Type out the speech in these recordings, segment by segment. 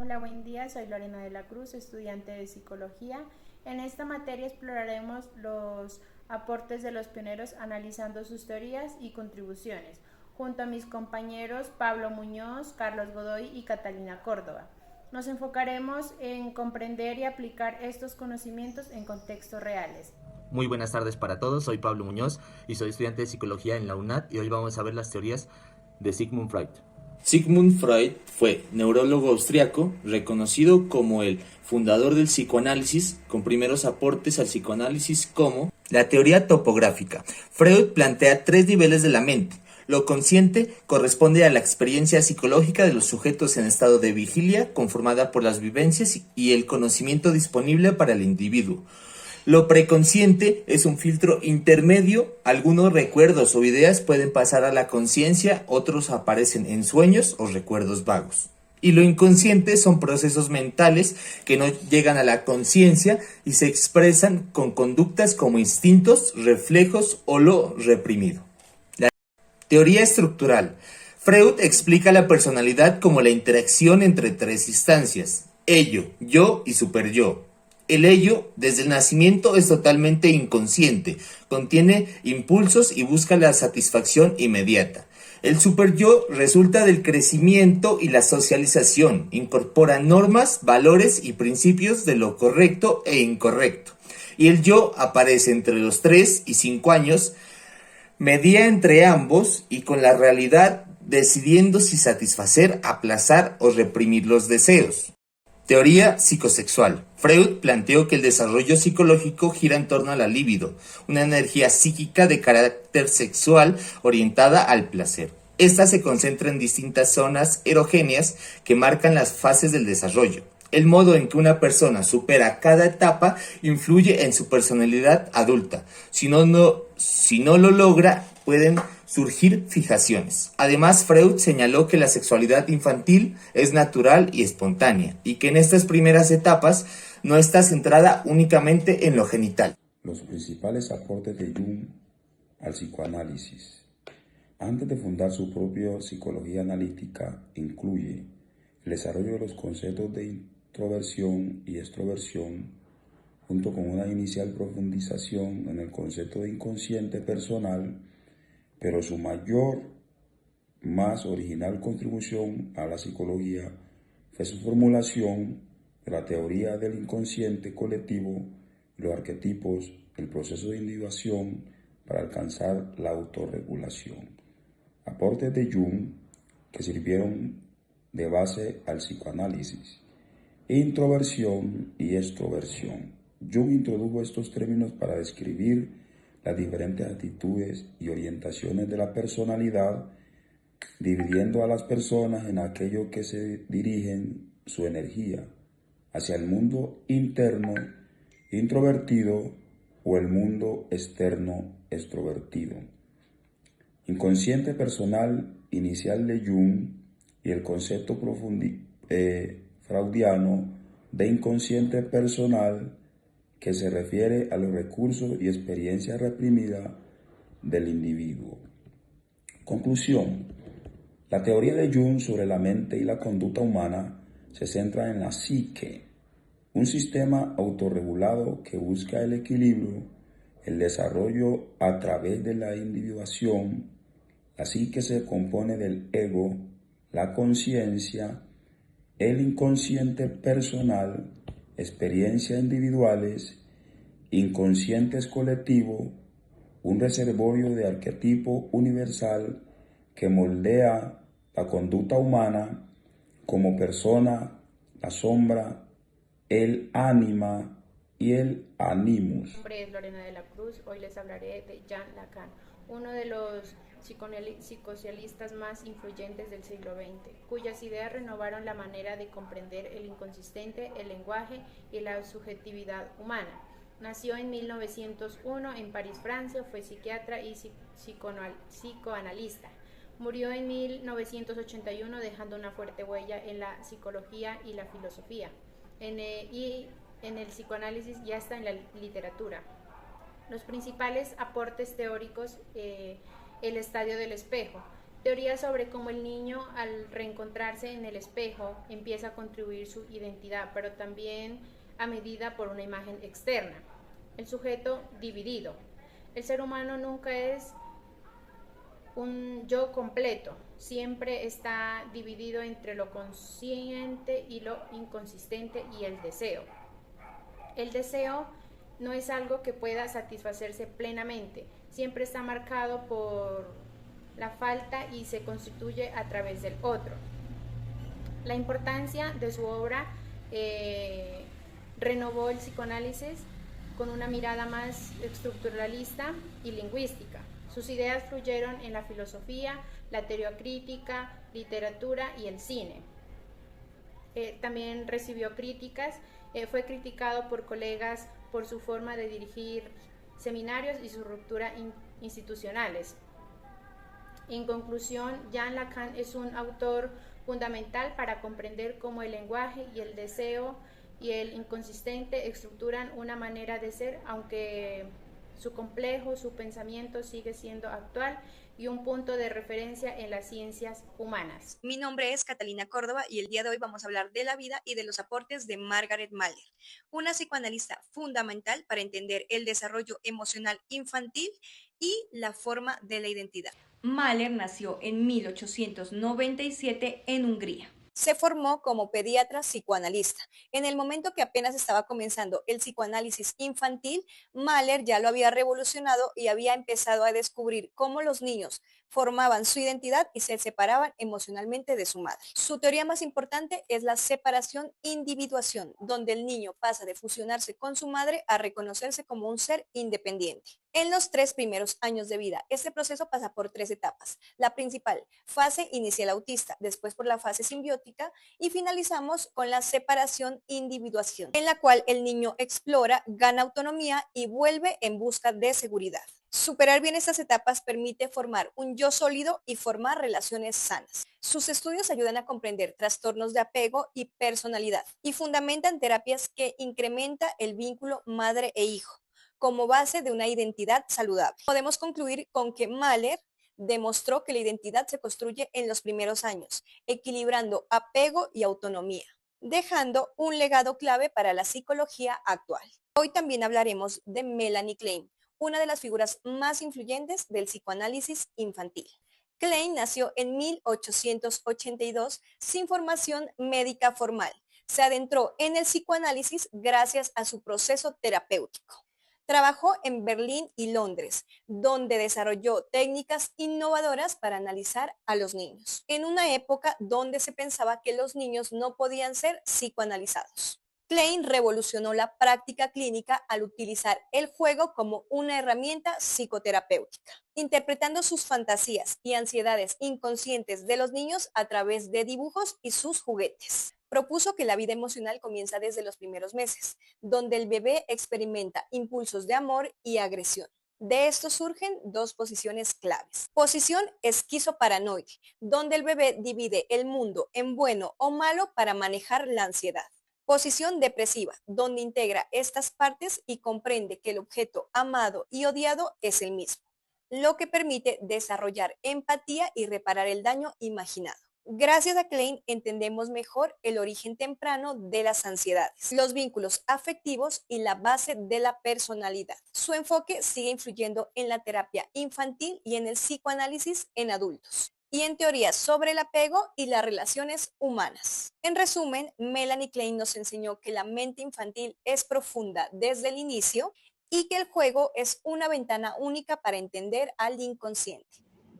Hola, buen día. Soy Lorena de la Cruz, estudiante de Psicología. En esta materia exploraremos los aportes de los pioneros analizando sus teorías y contribuciones, junto a mis compañeros Pablo Muñoz, Carlos Godoy y Catalina Córdoba. Nos enfocaremos en comprender y aplicar estos conocimientos en contextos reales. Muy buenas tardes para todos, soy Pablo Muñoz y soy estudiante de psicología en la UNAD y hoy vamos a ver las teorías de Sigmund Freud. Sigmund Freud fue neurólogo austriaco, reconocido como el fundador del psicoanálisis, con primeros aportes al psicoanálisis como la teoría topográfica. Freud plantea tres niveles de la mente. Lo consciente corresponde a la experiencia psicológica de los sujetos en estado de vigilia, conformada por las vivencias y el conocimiento disponible para el individuo. Lo preconsciente es un filtro intermedio, algunos recuerdos o ideas pueden pasar a la conciencia, otros aparecen en sueños o recuerdos vagos. Y lo inconsciente son procesos mentales que no llegan a la conciencia y se expresan con conductas como instintos, reflejos o lo reprimido. La teoría estructural. Freud explica la personalidad como la interacción entre tres instancias: ello, yo y superyo. El ello, desde el nacimiento, es totalmente inconsciente, contiene impulsos y busca la satisfacción inmediata. El superyo resulta del crecimiento y la socialización, incorpora normas, valores y principios de lo correcto e incorrecto. Y el yo aparece entre los 3 y 5 años, media entre ambos y con la realidad decidiendo si satisfacer, aplazar o reprimir los deseos. Teoría psicosexual. Freud planteó que el desarrollo psicológico gira en torno a la libido, una energía psíquica de carácter sexual orientada al placer. Esta se concentra en distintas zonas erogéneas que marcan las fases del desarrollo. El modo en que una persona supera cada etapa influye en su personalidad adulta. Si no lo logra, pueden surgir fijaciones. Además, Freud señaló que la sexualidad infantil es natural y espontánea, y que en estas primeras etapas no está centrada únicamente en lo genital. Los principales aportes de Jung al psicoanálisis. Antes de fundar su propia psicología analítica, incluye el desarrollo de los conceptos de introversión y extroversión, junto con una inicial profundización en el concepto de inconsciente personal, pero su más original contribución a la psicología fue su formulación de la teoría del inconsciente colectivo, los arquetipos, el proceso de individuación para alcanzar la autorregulación. Aportes de Jung que sirvieron de base al psicoanálisis. Introversión y extroversión. Jung introdujo estos términos para describir las diferentes actitudes y orientaciones de la personalidad, dividiendo a las personas en aquello que se dirigen su energía hacia el mundo interno, introvertido, o el mundo externo, extrovertido. Inconsciente personal inicial de Jung y el concepto freudiano de inconsciente personal, que se refiere a los recursos y experiencias reprimidas del individuo. Conclusión. La teoría de Jung sobre la mente y la conducta humana se centra en la psique, un sistema autorregulado que busca el equilibrio, el desarrollo a través de la individuación. La psique se compone del ego, la conciencia, el inconsciente personal, experiencias individuales, inconscientes colectivos, un reservorio de arquetipo universal que moldea la conducta humana como persona, la sombra, el ánima y el animus. Mi nombre es Lorena de la Cruz. Hoy les hablaré de Jean Lacan, uno de los psicosocialistas más influyentes del siglo XX, cuyas ideas renovaron la manera de comprender el inconsistente, el lenguaje y la subjetividad humana. Nació en 1901 en París, Francia, fue psiquiatra y psicoanalista. Murió en 1981 dejando una fuerte huella en la psicología y la filosofía. Y en el psicoanálisis y hasta en la literatura. Los principales aportes teóricos, el estadio del espejo. Teoría sobre cómo el niño al reencontrarse en el espejo empieza a contribuir su identidad, pero también a medida por una imagen externa. El sujeto dividido. El ser humano nunca es un yo completo, siempre está dividido entre lo consciente y lo inconsistente y el deseo. El deseo no es algo que pueda satisfacerse plenamente, siempre está marcado por la falta y se constituye a través del otro. La importancia de su obra renovó el psicoanálisis con una mirada más estructuralista y lingüística. Sus ideas fluyeron en la filosofía, la teoría crítica, literatura y el cine. También recibió críticas, fue criticado por colegas por su forma de dirigir seminarios y su ruptura institucionales. En conclusión, Jean Lacan es un autor fundamental para comprender cómo el lenguaje y el deseo y el inconsistente estructuran una manera de ser, aunque su pensamiento sigue siendo actual y un punto de referencia en las ciencias humanas. Mi nombre es Catalina Córdoba y el día de hoy vamos a hablar de la vida y de los aportes de Margaret Mahler, una psicoanalista fundamental para entender el desarrollo emocional infantil y la forma de la identidad. Mahler nació en 1897 en Hungría. Se formó como pediatra psicoanalista. En el momento que apenas estaba comenzando el psicoanálisis infantil, Mahler ya lo había revolucionado y había empezado a descubrir cómo los niños formaban su identidad y se separaban emocionalmente de su madre. Su teoría más importante es la separación-individuación, donde el niño pasa de fusionarse con su madre a reconocerse como un ser independiente. En los 3 primeros años de vida, este proceso pasa por 3 etapas. La principal, fase inicial autista, después por la fase simbiótica y finalizamos con la separación-individuación, en la cual el niño explora, gana autonomía y vuelve en busca de seguridad. Superar bien estas etapas permite formar un yo sólido y formar relaciones sanas. Sus estudios ayudan a comprender trastornos de apego y personalidad y fundamentan terapias que incrementan el vínculo madre e hijo como base de una identidad saludable. Podemos concluir con que Mahler demostró que la identidad se construye en los primeros años, equilibrando apego y autonomía, dejando un legado clave para la psicología actual. Hoy también hablaremos de Melanie Klein, una de las figuras más influyentes del psicoanálisis infantil. Klein nació en 1882 sin formación médica formal. Se adentró en el psicoanálisis gracias a su proceso terapéutico. Trabajó en Berlín y Londres, donde desarrolló técnicas innovadoras para analizar a los niños, en una época donde se pensaba que los niños no podían ser psicoanalizados. Klein revolucionó la práctica clínica al utilizar el juego como una herramienta psicoterapéutica, interpretando sus fantasías y ansiedades inconscientes de los niños a través de dibujos y sus juguetes. Propuso que la vida emocional comienza desde los primeros meses, donde el bebé experimenta impulsos de amor y agresión. De esto surgen 2 posiciones claves. Posición esquizoparanoide, donde el bebé divide el mundo en bueno o malo para manejar la ansiedad. Posición depresiva, donde integra estas partes y comprende que el objeto amado y odiado es el mismo, lo que permite desarrollar empatía y reparar el daño imaginado. Gracias a Klein entendemos mejor el origen temprano de las ansiedades, los vínculos afectivos y la base de la personalidad. Su enfoque sigue influyendo en la terapia infantil y en el psicoanálisis en adultos, y en teorías sobre el apego y las relaciones humanas. En resumen, Melanie Klein nos enseñó que la mente infantil es profunda desde el inicio y que el juego es una ventana única para entender al inconsciente.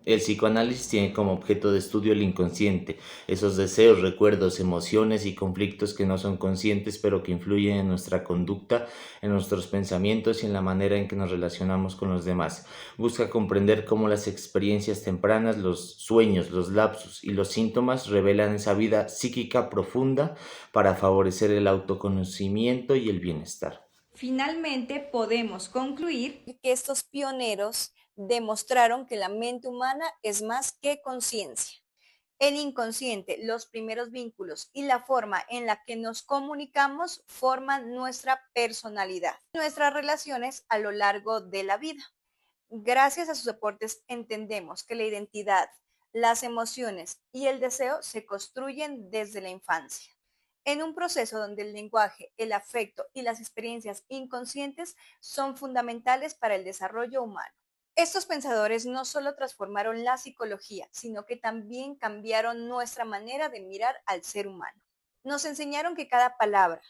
El psicoanálisis tiene como objeto de estudio el inconsciente, esos deseos, recuerdos, emociones y conflictos que no son conscientes pero que influyen en nuestra conducta, en nuestros pensamientos y en la manera en que nos relacionamos con los demás. Busca comprender cómo las experiencias tempranas, los sueños, los lapsus y los síntomas revelan esa vida psíquica profunda para favorecer el autoconocimiento y el bienestar. Finalmente, podemos concluir que estos pioneros demostraron que la mente humana es más que conciencia. El inconsciente, los primeros vínculos y la forma en la que nos comunicamos forman nuestra personalidad, nuestras relaciones a lo largo de la vida. Gracias a sus aportes entendemos que la identidad, Las emociones y el deseo se construyen desde la infancia, en un proceso donde el lenguaje, el afecto y las experiencias inconscientes son fundamentales para el desarrollo humano. Estos pensadores no solo transformaron la psicología, sino que también cambiaron nuestra manera de mirar al ser humano. Nos enseñaron que cada palabra,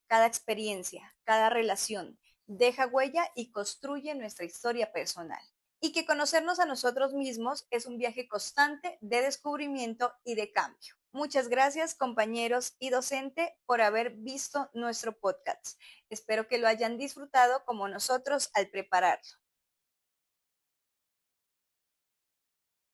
cada experiencia, cada relación deja huella y construye nuestra historia personal. Y que conocernos a nosotros mismos es un viaje constante de descubrimiento y de cambio. Muchas gracias, compañeros y docente, por haber visto nuestro podcast. Espero que lo hayan disfrutado como nosotros al prepararlo.